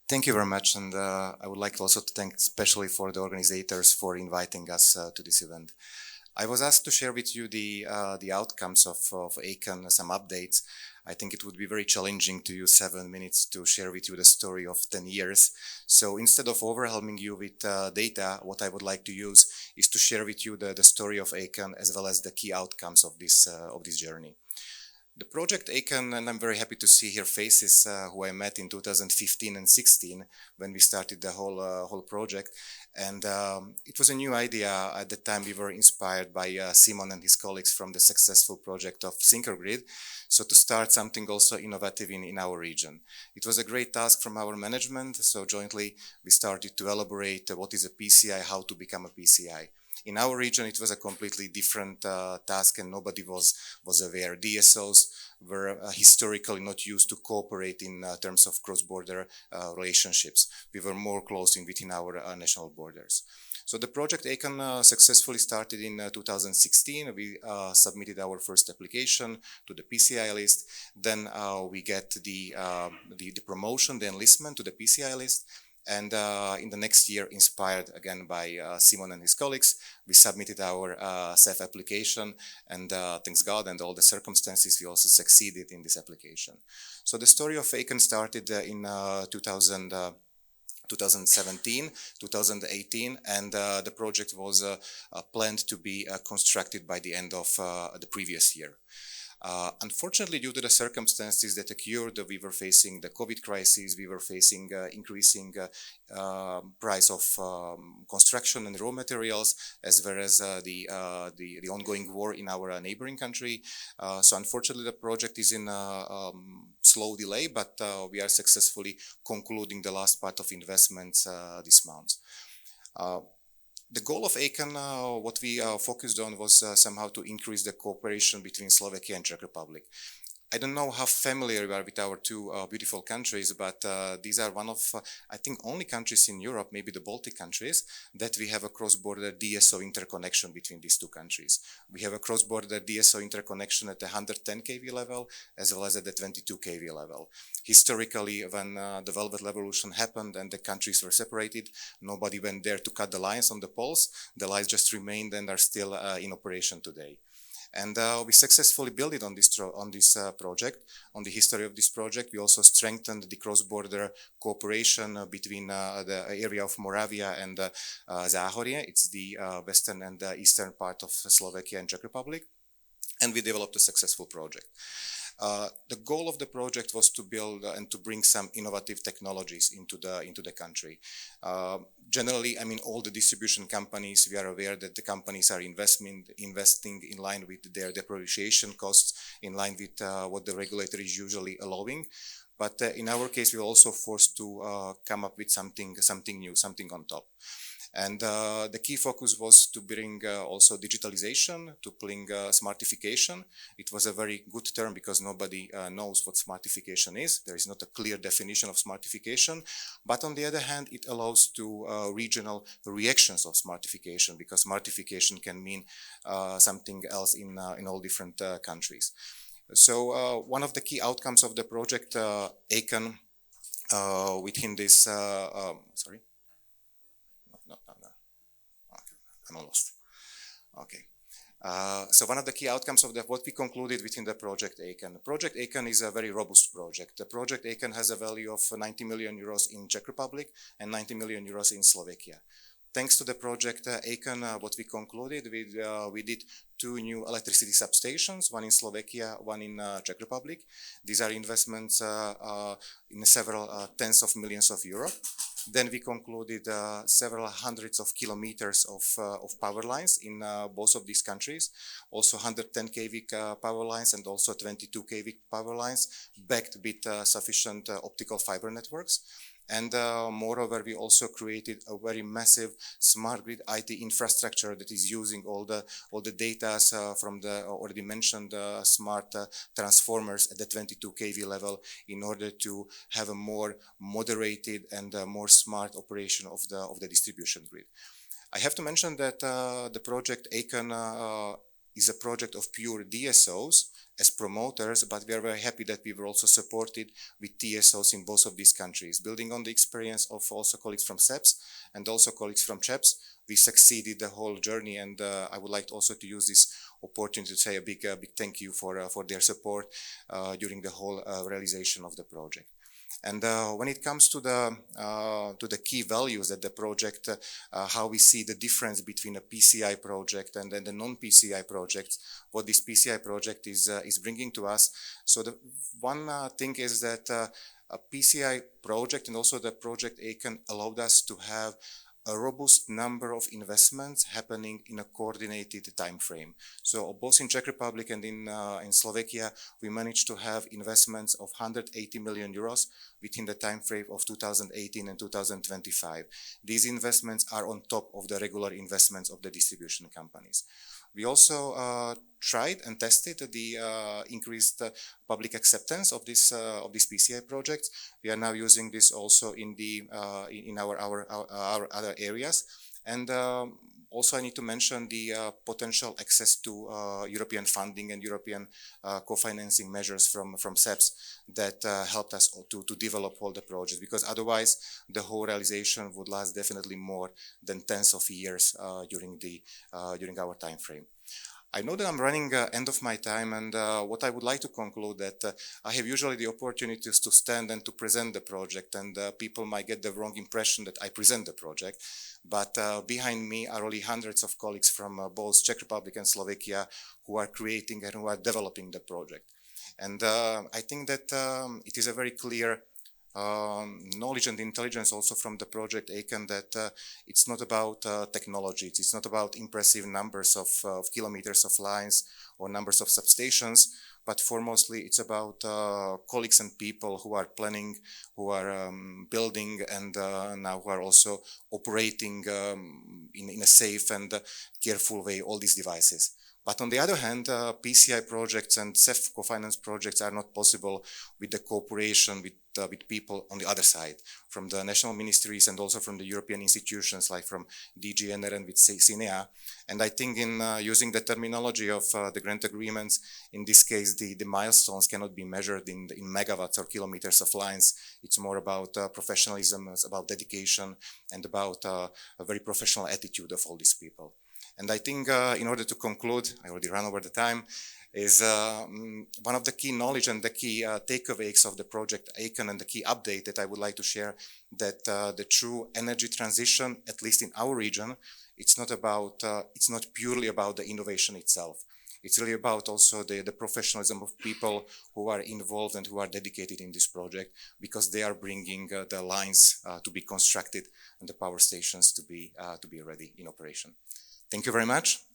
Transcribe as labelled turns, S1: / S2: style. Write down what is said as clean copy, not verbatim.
S1: Thank you very much, and I would like also to thank especially for the organizers for inviting us to this event. I was asked to share with you the outcomes of ACON, some updates. I think it would be very challenging to use 7 minutes to share with you the story of 10 years. So instead of overwhelming you with data, what I would like to use is to share with you the story of ACON as well as the key outcomes of this journey. The project ACON, and I'm very happy to see here faces who I met in 2015 and 16 when we started the whole project. And it was a new idea. At the time, we were inspired by Simon and his colleagues from the successful project of SynchroGrid. So to start something also innovative in our region. It was a great task from our management. So jointly, we started to elaborate what is a PCI, how to become a PCI. In our region, it was a completely different task and nobody was aware. DSOs were historically not used to cooperate in terms of cross-border relationships. We were more close within our national borders. So the project ACON successfully started in 2016. We submitted our first application to the PCI list. Then we get the promotion, the enlistment to the PCI list. And in the next year, inspired again by Simon and his colleagues, we submitted our CEF application, and thanks God and all the circumstances, we also succeeded in this application. So the story of ACON started in 2017, 2018, and the project was planned to be constructed by the end of the previous year. Unfortunately, due to the circumstances that occurred, we were facing the COVID crisis, we were facing increasing price of construction and raw materials, as well as the ongoing war in our neighboring country. So unfortunately, the project is in a slow delay, but we are successfully concluding the last part of investments this month. The goal of ACON, what we focused on was somehow to increase the cooperation between Slovakia and Czech Republic. I don't know how familiar you are with our two beautiful countries, but these are one of, I think, only countries in Europe, maybe the Baltic countries, that we have a cross-border DSO interconnection between these two countries. We have a cross-border DSO interconnection at the 110 kV level, as well as at the 22 kV level. Historically, when the Velvet Revolution happened and the countries were separated, nobody went there to cut the lines on the poles. The lines just remained and are still in operation today. And we successfully built it on this project, on the history of this project. We also strengthened the cross-border cooperation between the area of Moravia and Záhorie. It's the western and eastern part of Slovakia and Czech Republic. And we developed a successful project. The goal of the project was to build and to bring some innovative technologies into the country. Generally, I mean, all the distribution companies, we are aware that the companies are investing in line with their depreciation costs, in line with what the regulator is usually allowing. But in our case, we were also forced to come up with something new, something on top. And the key focus was to bring also digitalization, to bring smartification. It was a very good term because nobody knows what smartification is. There is not a clear definition of smartification. But on the other hand, it allows to regional reactions of smartification, because smartification can mean something else in all different countries. So one of the key outcomes of the project ACON within this, sorry. No. Okay, I'm almost. Okay. So one of the key outcomes of what we concluded within the project ACON. Project ACON is a very robust project. The project ACON has a value of 90 million euros in Czech Republic and 90 million euros in Slovakia. Thanks to the project ACON, what we concluded, we did 2 new electricity substations, one in Slovakia, one in Czech Republic. These are investments in several tens of millions of euro. Then we concluded several hundreds of kilometers of power lines in both of these countries, also 110 kV power lines and also 22 kV power lines, backed with sufficient optical fiber networks. And moreover, we also created a very massive smart grid IT infrastructure that is using all the data from the already mentioned smart transformers at the 22 kV level in order to have a more moderated and more smart operation of the distribution grid. I have to mention that the project ACON is a project of pure DSOs as promoters, but we are very happy that we were also supported with TSOs in both of these countries. Building on the experience of also colleagues from CEPS and also colleagues from CHEPS, we succeeded the whole journey, and I would like also to use this opportunity to say a big thank you for their support during the whole realization of the project. And when it comes to the key values that the project, how we see the difference between a PCI project and then the non-PCI projects, what this PCI project is bringing to us. So the one thing is that a PCI project and also the project ACON allowed us to have a robust number of investments happening in a coordinated time frame. So both in Czech Republic and in Slovakia, we managed to have investments of 180 million euros within the time frame of 2018 and 2025. These investments are on top of the regular investments of the distribution companies. We also tried and tested the increased public acceptance of this PCI project. We are now using this also in our other areas, and also I need to mention the potential access to European funding and European co-financing measures from CEPS that helped us to develop all the projects, because otherwise the whole realization would last definitely more than tens of years during our time frame. I know that I'm running end of my time, and what I would like to conclude that I have usually the opportunities to stand and to present the project, and people might get the wrong impression that I present the project, but behind me are really hundreds of colleagues from both Czech Republic and Slovakia who are creating and who are developing the project. And I think that it is a very clear knowledge and intelligence also from the project ACON that it's not about technology, it's not about impressive numbers of kilometers of lines or numbers of substations, but foremostly it's about colleagues and people who are planning, who are building, and now who are also operating in a safe and careful way all these devices. But on the other hand, PCI projects and CEF co-finance projects are not possible with the cooperation with people on the other side, from the national ministries and also from the European institutions, like from DGNR and with CINEA. And I think in using the terminology of the grant agreements, in this case, the milestones cannot be measured in megawatts or kilometers of lines. It's more about professionalism, it's about dedication, and about a very professional attitude of all these people. And I think in order to conclude, I already ran over the time, is one of the key knowledge and the key takeaways of the project ACON and the key update that I would like to share, that the true energy transition, at least in our region, it's not purely about the innovation itself. It's really about also the professionalism of people who are involved and who are dedicated in this project, because they are bringing the lines to be constructed and the power stations to be ready in operation. Thank you very much.